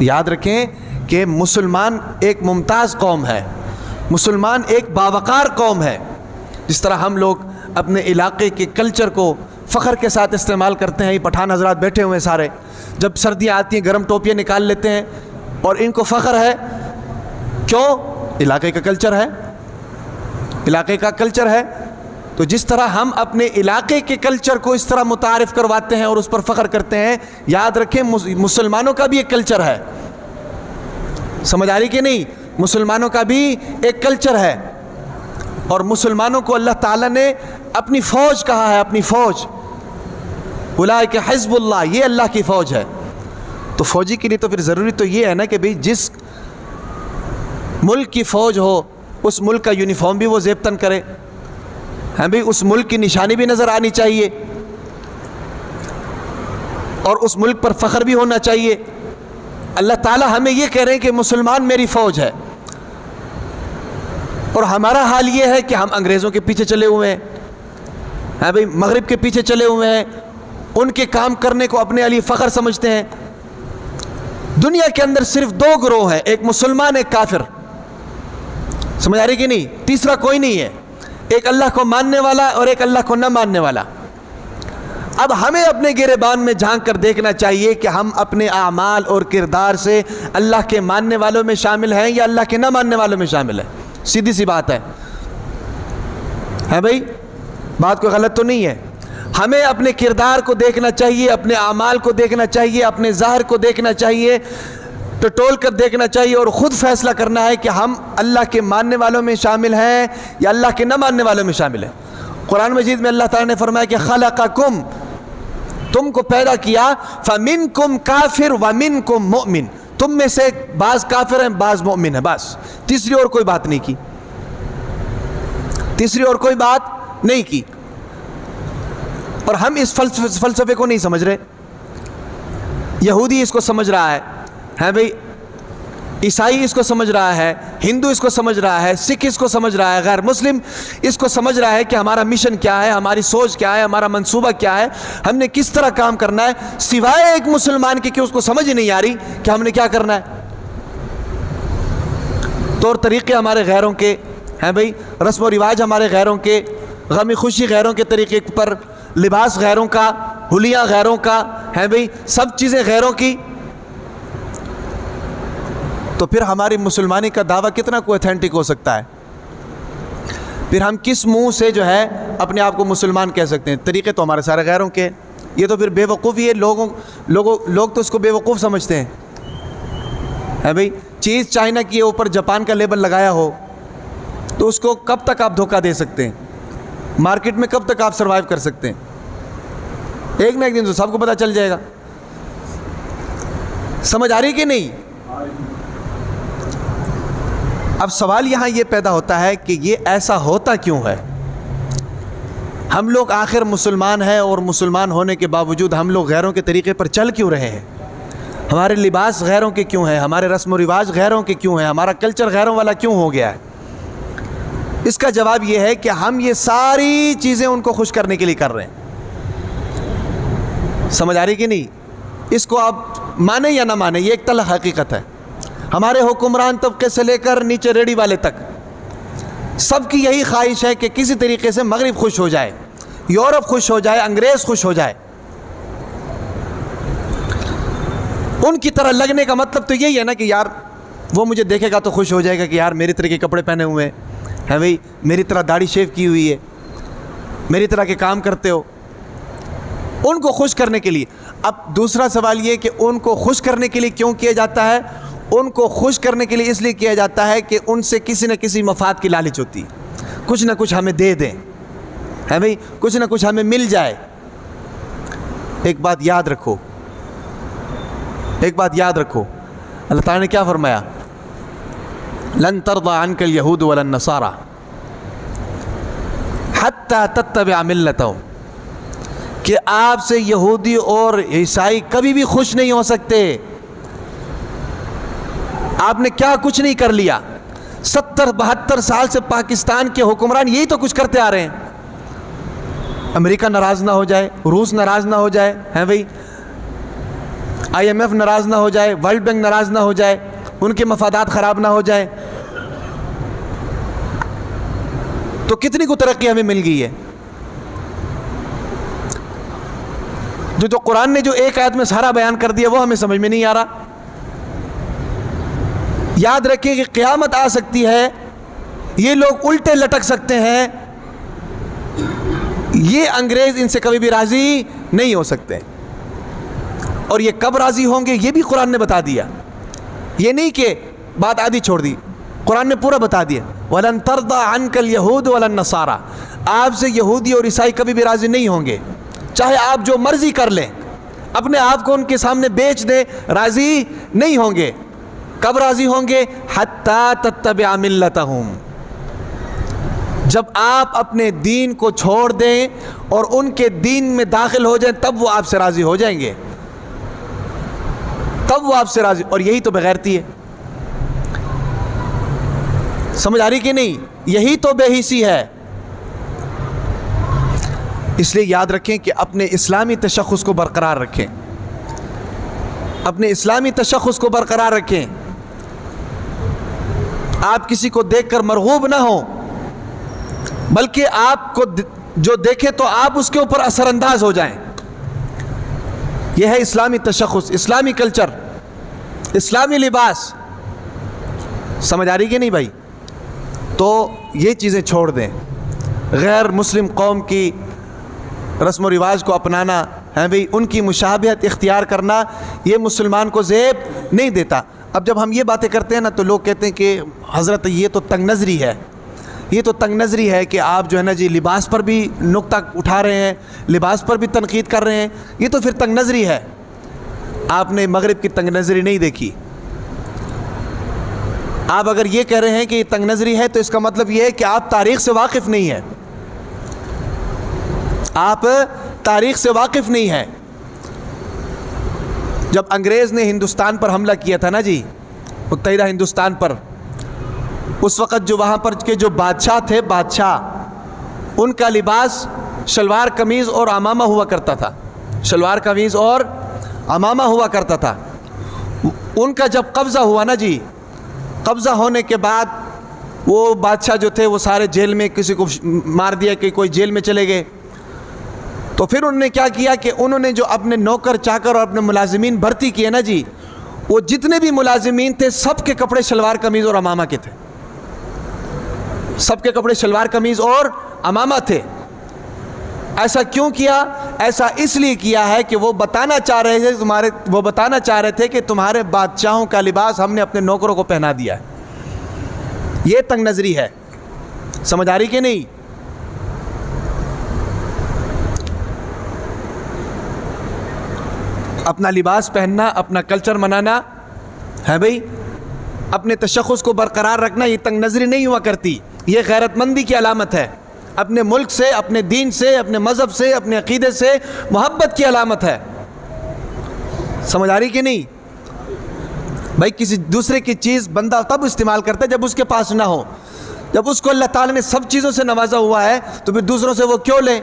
یاد رکھیں کہ مسلمان ایک ممتاز قوم ہے، مسلمان ایک باوقار قوم ہے. جس طرح ہم لوگ اپنے علاقے کے کلچر کو فخر کے ساتھ استعمال کرتے ہیں. یہ پٹھان حضرات بیٹھے ہوئے ہیں سارے، جب سردیاں آتی ہیں گرم ٹوپیاں نکال لیتے ہیں اور ان کو فخر ہے. کیوں؟ علاقے کا کلچر ہے، علاقے کا کلچر ہے. تو جس طرح ہم اپنے علاقے کے کلچر کو اس طرح متعارف کرواتے ہیں اور اس پر فخر کرتے ہیں، یاد رکھیں مسلمانوں کا بھی ایک کلچر ہے. سمجھ آ رہی کہ نہیں؟ مسلمانوں کا بھی ایک کلچر ہے، اور مسلمانوں کو اللہ تعالیٰ نے اپنی فوج کہا ہے، اپنی فوج. اولئک حزب اللہ، یہ اللہ کی فوج ہے. تو فوجی کے لیے تو پھر ضروری تو یہ ہے نا کہ بھئی جس ملک کی فوج ہو اس ملک کا یونیفارم بھی وہ زیب تن کرے، ہاں بھئی اس ملک کی نشانی بھی نظر آنی چاہیے اور اس ملک پر فخر بھی ہونا چاہیے. اللہ تعالیٰ ہمیں یہ کہہ رہے ہیں کہ مسلمان میری فوج ہے، اور ہمارا حال یہ ہے کہ ہم انگریزوں کے پیچھے چلے ہوئے ہیں، ہاں بھئی مغرب کے پیچھے چلے ہوئے ہیں، ان کے کام کرنے کو اپنے لیے فخر سمجھتے ہیں. دنیا کے اندر صرف دو گروہ ہیں، ایک مسلمان ایک کافر. سمجھ آ رہی کہ نہیں؟ تیسرا کوئی نہیں ہے. ایک اللہ کو ماننے والا اور ایک اللہ کو نہ ماننے والا. اب ہمیں اپنے گریبان میں جھانک کر دیکھنا چاہیے کہ ہم اپنے اعمال اور کردار سے اللہ کے ماننے والوں میں شامل ہیں یا اللہ کے نہ ماننے والوں میں شامل ہیں. سیدھی سی بات ہے بھائی، بات کوئی غلط تو نہیں ہے. ہمیں اپنے کردار کو دیکھنا چاہیے، اپنے اعمال کو دیکھنا چاہیے، اپنے ظاہر کو دیکھنا چاہیے، ٹٹول کر دیکھنا چاہیے اور خود فیصلہ کرنا ہے کہ ہم اللہ کے ماننے والوں میں شامل ہیں یا اللہ کے نہ ماننے والوں میں شامل ہیں. قرآن مجید میں اللہ تعالیٰ نے فرمایا کہ خلقکم، تم کو پیدا کیا، فمنکم کافر ومنکم مؤمن، تم میں سے بعض کافر ہیں بعض مومن ہیں. بس تیسری اور کوئی بات نہیں کی، تیسری اور کوئی بات نہیں کی. اور ہم اس فلسفے کو نہیں سمجھ رہے. یہودی اس کو سمجھ رہا ہے بھئی، عیسائی اس کو سمجھ رہا ہے، ہندو اس کو سمجھ رہا ہے، سکھ اس کو سمجھ رہا ہے، غیر مسلم اس کو سمجھ رہا ہے کہ ہمارا مشن کیا ہے، ہماری سوچ کیا ہے، ہمارا منصوبہ کیا ہے، ہم نے کس طرح کام کرنا ہے، سوائے ایک مسلمان کے کہ اس کو سمجھ ہی نہیں آ رہی کہ ہم نے کیا کرنا ہے. طور طریقے ہمارے غیروں کے ہیں بھئی، رسم و رواج ہمارے غیروں کے، غمی خوشی غیروں کے طریقے پر، لباس غیروں کا، حلیہ غیروں کا ہے بھئی، سب چیزیں غیروں کی. تو پھر ہماری مسلمانی کا دعویٰ کتنا کو ایتھینٹک ہو سکتا ہے؟ پھر ہم کس منہ سے جو ہے اپنے آپ کو مسلمان کہہ سکتے ہیں؟ طریقے تو ہمارے سارے غیروں کے. یہ تو پھر بے وقوفی ہے. لوگ تو اس کو بے وقوف سمجھتے ہیں. ہے بھئی، چیز چائنا کی اوپر جاپان کا لیبل لگایا ہو تو اس کو کب تک آپ دھوکہ دے سکتے ہیں؟ مارکیٹ میں کب تک آپ سروائیو کر سکتے ہیں؟ ایک نہ ایک دن تو سب کو پتہ چل جائے گا. سمجھ آ رہی کہ نہیں؟ اب سوال یہاں یہ پیدا ہوتا ہے کہ یہ ایسا ہوتا کیوں ہے؟ ہم لوگ آخر مسلمان ہیں، اور مسلمان ہونے کے باوجود ہم لوگ غیروں کے طریقے پر چل کیوں رہے ہیں؟ ہمارے لباس غیروں کے کیوں ہیں؟ ہمارے رسم و رواج غیروں کے کیوں ہیں؟ ہمارا کلچر غیروں والا کیوں ہو گیا ہے؟ اس کا جواب یہ ہے کہ ہم یہ ساری چیزیں ان کو خوش کرنے کے لیے کر رہے ہیں. سمجھ آ رہی کہ نہیں؟ اس کو آپ مانیں یا نہ مانیں، یہ ایک تلخ حقیقت ہے. ہمارے حکمران طبقے سے لے کر نیچے ریڑھی والے تک سب کی یہی خواہش ہے کہ کسی طریقے سے مغرب خوش ہو جائے، یورپ خوش ہو جائے، انگریز خوش ہو جائے. ان کی طرح لگنے کا مطلب تو یہی ہے نا کہ یار وہ مجھے دیکھے گا تو خوش ہو جائے گا کہ یار میری طرح کے کپڑے پہنے ہوئے ہیں بھئی، میری طرح داڑھی شیو کی ہوئی ہے، میری طرح کے کام کرتے ہو. ان کو خوش کرنے کے لیے. اب دوسرا سوال یہ کہ ان کو خوش کرنے کے لیے کیوں کیا جاتا ہے؟ ان کو خوش کرنے کے لیے اس لیے کیا جاتا ہے کہ ان سے کسی نہ کسی مفاد کی لالچ ہوتی ہے، کچھ نہ کچھ ہمیں دے دیں، ہے بھئی، کچھ نہ کچھ ہمیں مل جائے. ایک بات یاد رکھو، ایک بات یاد رکھو، اللہ تعالیٰ نے کیا فرمایا؟ لن ترضى عنك اليهود ولا النصارى حتى تتبع ملتهم، کہ آپ سے یہودی اور عیسائی کبھی بھی خوش نہیں ہو سکتے. آپ نے کیا کچھ نہیں کر لیا. 70-72 سال سے پاکستان کے حکمران یہی تو کچھ کرتے آ رہے ہیں. امریکہ ناراض نہ ہو جائے، روس ناراض نہ ہو جائے، ہیں بھئی، IMF ناراض نہ ہو جائے, ورلڈ بینک ناراض نہ ہو جائے, ان کے مفادات خراب نہ ہو جائے. تو کتنی کو ترقی ہمیں مل گئی ہے. جو قرآن نے جو ایک آیت میں سارا بیان کر دیا وہ ہمیں سمجھ میں نہیں آ رہا. یاد رکھیں کہ قیامت آ سکتی ہے, یہ لوگ الٹے لٹک سکتے ہیں, یہ انگریز ان سے کبھی بھی راضی نہیں ہو سکتے. اور یہ کب راضی ہوں گے یہ بھی قرآن نے بتا دیا. یہ نہیں کہ بات آدھی چھوڑ دی, قرآن نے پورا بتا دیا. وَلَن تَرْضَىٰ عَنْكَ الْيَهُودُ وَلَا النَّصَارَىٰ, آپ سے یہودی اور عیسائی کبھی بھی راضی نہیں ہوں گے, چاہے آپ جو مرضی کر لیں, اپنے آپ کو ان کے سامنے بیچ دیں, راضی نہیں ہوں گے. کب راضی ہوں گے؟ حَتَّىٰ تَتَّبِعَ مِلَّتَهُمْ, جب آپ اپنے دین کو چھوڑ دیں اور ان کے دین میں داخل ہو جائیں تب وہ آپ سے راضی ہو جائیں گے, تب وہ آپ سے راضی. اور یہی تو بغیرتی ہے. سمجھ آ رہی کہ نہیں؟ یہی تو بے حسی ہے. اس لیے یاد رکھیں کہ اپنے اسلامی تشخص کو برقرار رکھیں, اپنے اسلامی تشخص کو برقرار رکھیں. آپ کسی کو دیکھ کر مرغوب نہ ہوں, بلکہ آپ کو جو دیکھے تو آپ اس کے اوپر اثر انداز ہو جائیں. یہ ہے اسلامی تشخص, اسلامی کلچر, اسلامی لباس. سمجھ آ رہی کہ نہیں بھائی؟ تو یہ چیزیں چھوڑ دیں. غیر مسلم قوم کی رسم و رواج کو اپنانا ہے بھئی, ان کی مشابہت اختیار کرنا, یہ مسلمان کو زیب نہیں دیتا. اب جب ہم یہ باتیں کرتے ہیں نا تو لوگ کہتے ہیں کہ حضرت یہ تو تنگ نظری ہے, یہ تو تنگ نظری ہے کہ آپ جو ہے نا جی لباس پر بھی نقطہ اٹھا رہے ہیں, لباس پر بھی تنقید کر رہے ہیں, یہ تو پھر تنگ نظری ہے. آپ نے مغرب کی تنگ نظری نہیں دیکھی. آپ اگر یہ کہہ رہے ہیں کہ یہ تنگ نظری ہے تو اس کا مطلب یہ ہے کہ آپ تاریخ سے واقف نہیں ہیں, آپ تاریخ سے واقف نہیں ہیں. جب انگریز نے ہندوستان پر حملہ کیا تھا نا جی, متحدہ ہندوستان پر, اس وقت جو وہاں پر کے جو بادشاہ تھے, بادشاہ, ان کا لباس شلوار قمیض اور عمامہ ہوا کرتا تھا, شلوار قمیض اور عمامہ ہوا کرتا تھا. ان کا جب قبضہ ہوا نا جی, قبضہ ہونے کے بعد وہ بادشاہ جو تھے وہ سارے جیل میں, کسی کو مار دیا کہ کوئی جیل میں چلے گئے. تو پھر انہوں نے کیا کیا کہ انہوں نے جو اپنے نوکر چاکر اور اپنے ملازمین بھرتی کیے نا جی, وہ جتنے بھی ملازمین تھے سب کے کپڑے شلوار قمیض اور عمامہ کے تھے, سب کے کپڑے شلوار قمیض اور عمامہ تھے. ایسا کیوں کیا؟ ایسا اس لیے کیا ہے کہ وہ بتانا چاہ رہے تھے کہ تمہارے بادشاہوں کا لباس ہم نے اپنے نوکروں کو پہنا دیا ہے. یہ تنگ نظری ہے. سمجھ آ رہی کہ نہیں؟ اپنا لباس پہننا, اپنا کلچر منانا ہے بھئی, اپنے تشخص کو برقرار رکھنا, یہ تنگ نظری نہیں ہوا کرتی, یہ غیرت مندی کی علامت ہے. اپنے ملک سے, اپنے دین سے, اپنے مذہب سے, اپنے عقیدے سے محبت کی علامت ہے. سمجھ آ رہی کہ نہیں بھائی؟ کسی دوسرے کی چیز بندہ تب استعمال کرتا ہے جب اس کے پاس نہ ہو. جب اس کو اللہ تعالیٰ نے سب چیزوں سے نوازا ہوا ہے تو پھر دوسروں سے وہ کیوں لیں؟